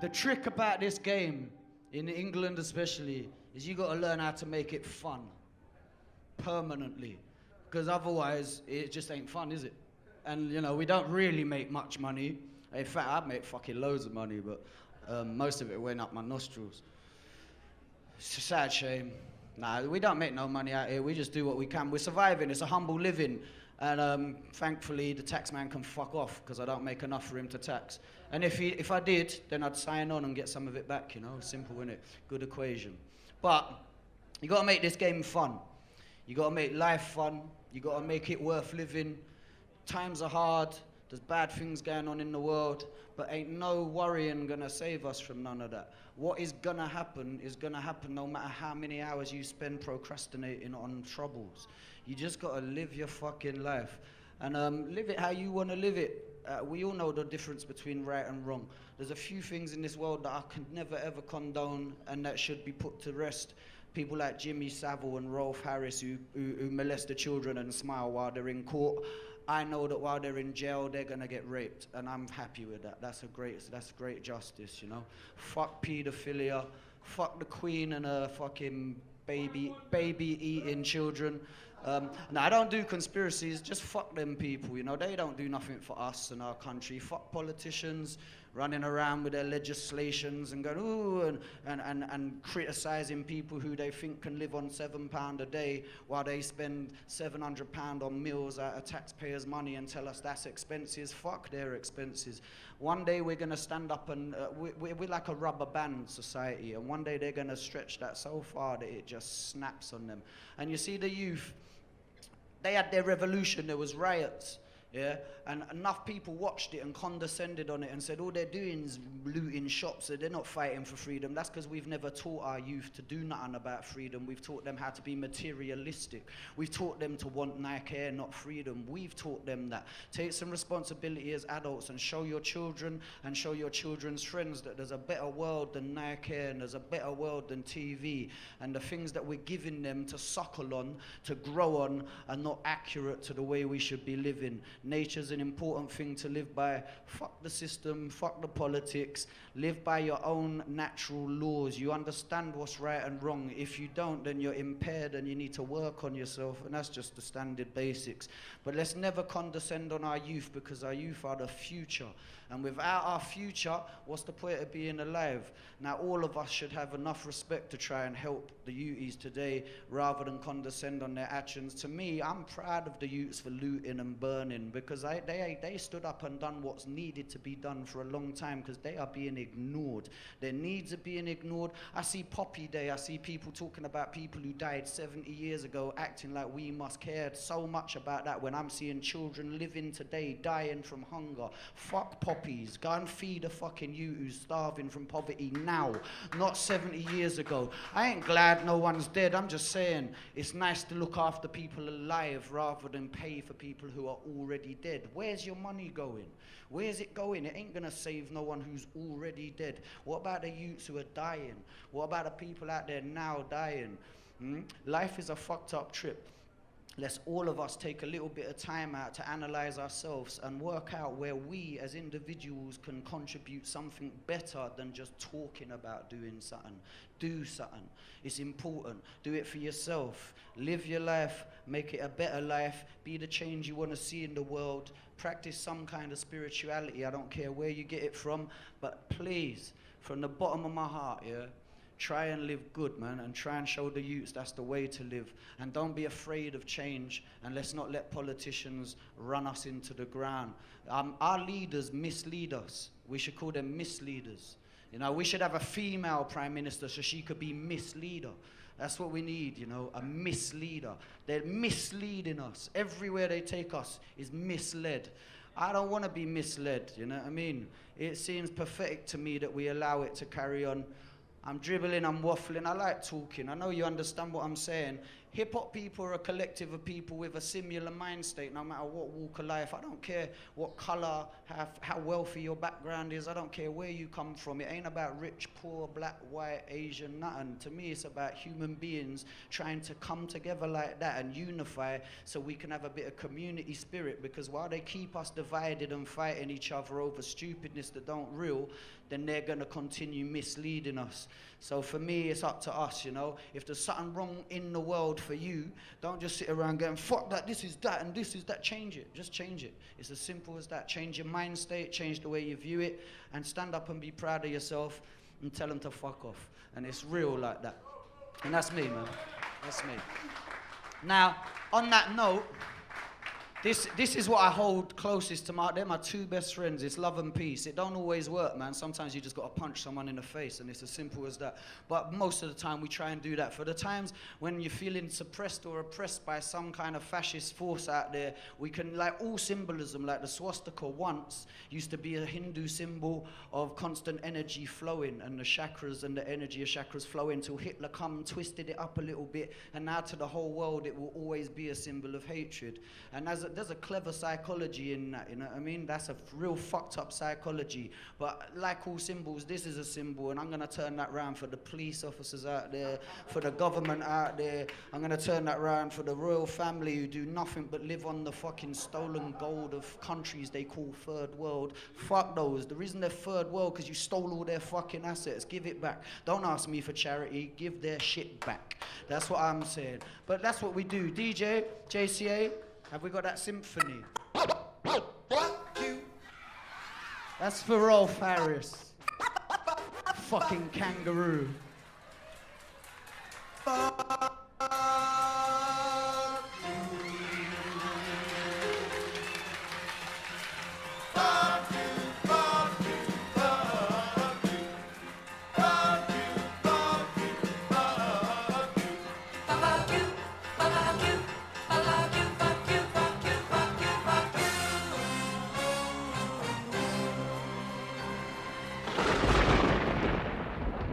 The trick about this game, in England especially, is you got to learn how to make it fun, permanently, because otherwise it just ain't fun, is it? And you know, we don't really make much money. In fact, I make fucking loads of money, but most of it went up my nostrils. It's a sad shame. Nah, we don't make no money out here. We just do what we can. We're surviving. It's a humble living. And thankfully, the tax man can fuck off because I don't make enough for him to tax. And if I did, then I'd sign on and get some of it back, you know? Simple, innit? Good equation. But you got to make this game fun. You got to make life fun. You got to make it worth living. Times are hard. There's bad things going on in the world, but ain't no worrying gonna save us from none of that. What is gonna happen no matter how many hours you spend procrastinating on troubles. You just gotta live your fucking life and live it how you wanna live it. We all know the difference between right and wrong. There's a few things in this world that I can never ever condone and that should be put to rest. People like Jimmy Savile and Rolf Harris who molest the children and smile while they're in court. I know that while they're in jail, they're gonna get raped, and I'm happy with that. That's great justice, you know. Fuck paedophilia, fuck the Queen and her fucking baby eating children. Now I don't do conspiracies, just fuck them people, you know. They don't do nothing for us and our country. Fuck politicians running around with their legislations and going ooh and criticizing people who they think can live on £7 a day while they spend £700 on meals out of taxpayers' money and tell us that's expenses. Fuck their expenses. One day we're gonna stand up and we're like a rubber band society, and one day they're gonna stretch that so far that it just snaps on them. And you see the youth, they had their revolution, there was riots. Yeah, and enough people watched it and condescended on it and said all they're doing is looting shops, so they're not fighting for freedom. That's because we've never taught our youth to do nothing about freedom. We've taught them how to be materialistic. We've taught them to want Nike Air, not freedom. We've taught them that. Take some responsibility as adults and show your children and show your children's friends that there's a better world than Nike Air and there's a better world than TV, and the things that we're giving them to suckle on, to grow on, are not accurate to the way we should be living. Nature's an important thing to live by. Fuck the system, fuck the politics. Live by your own natural laws. You understand what's right and wrong. If you don't, then you're impaired and you need to work on yourself, and that's just the standard basics. But let's never condescend on our youth, because our youth are the future. And without our future, what's the point of being alive? Now, all of us should have enough respect to try and help the youths today rather than condescend on their actions. To me, I'm proud of the youths for looting and burning, because they stood up and done what's needed to be done for a long time, because they are being ignored. Their needs are being ignored. I see Poppy Day. I see people talking about people who died 70 years ago, acting like we must care so much about that, when I'm seeing children living today, dying from hunger. Fuck poppies. Go and feed a fucking youth who's starving from poverty now, not 70 years ago. I ain't glad no one's dead. I'm just saying it's nice to look after people alive rather than pay for people who are already dead. Where's your money going? Where's it going? It ain't gonna save no one who's already dead. What about the youths who are dying? What about the people out there now dying? Life is a fucked up trip. Let's all of us take a little bit of time out to analyze ourselves and work out where we as individuals can contribute something better than just talking about doing something. Do something. It's important. Do it for yourself. Live your life. Make it a better life. Be the change you want to see in the world. Practice some kind of spirituality. I don't care where you get it from, but please, from the bottom of my heart, yeah, try and live good, man, and try and show the youths that's the way to live. And don't be afraid of change, and let's not let politicians run us into the ground. Our leaders mislead us. We should call them misleaders. You know, we should have a female prime minister so she could be misleader. That's what we need, you know, a misleader. They're misleading us. Everywhere they take us is misled. I don't want to be misled, you know what I mean? It seems pathetic to me that we allow it to carry on. I'm dribbling, I'm waffling, I like talking. I know you understand what I'm saying. hip-hop people are a collective of people with a similar mind state, no matter what walk of life. I don't care what color, how wealthy your background is. I don't care where you come from. It ain't about rich, poor, black, white, Asian, nothing. To me, it's about human beings trying to come together like that and unify so we can have a bit of community spirit, because while they keep us divided and fighting each other over stupidness that don't real, then they're going to continue misleading us. So for me, it's up to us, you know. If there's something wrong in the world for you, don't just sit around going, fuck that, this is that, and this is that. Change it. Just change it. It's as simple as that. Change your mind state, change the way you view it, and stand up and be proud of yourself and tell them to fuck off. And it's real like that. And that's me, man. That's me. Now, on that note, this is what I hold closest to they're my two best friends. It's love and peace. It don't always work, man. Sometimes you just got to punch someone in the face, and it's as simple as that. But most of the time, we try and do that. For the times when you're feeling suppressed or oppressed by some kind of fascist force out there, we can, like all symbolism, like the swastika once used to be a Hindu symbol of constant energy flowing, and the chakras and the energy of chakras flowing, till Hitler come, twisted it up a little bit, and now to the whole world, it will always be a symbol of hatred. And there's a clever psychology in that, you know what I mean? That's a real fucked up psychology. But like all symbols, this is a symbol, and I'm gonna turn that round for the police officers out there, for the government out there. I'm gonna turn that round for the royal family who do nothing but live on the fucking stolen gold of countries they call third world. Fuck those. The reason they're third world, because you stole all their fucking assets. Give it back. Don't ask me for charity. Give their shit back. That's what I'm saying. But that's what we do. DJ, JCA, have we got that symphony? That's for Rolf Harris. Fucking kangaroo.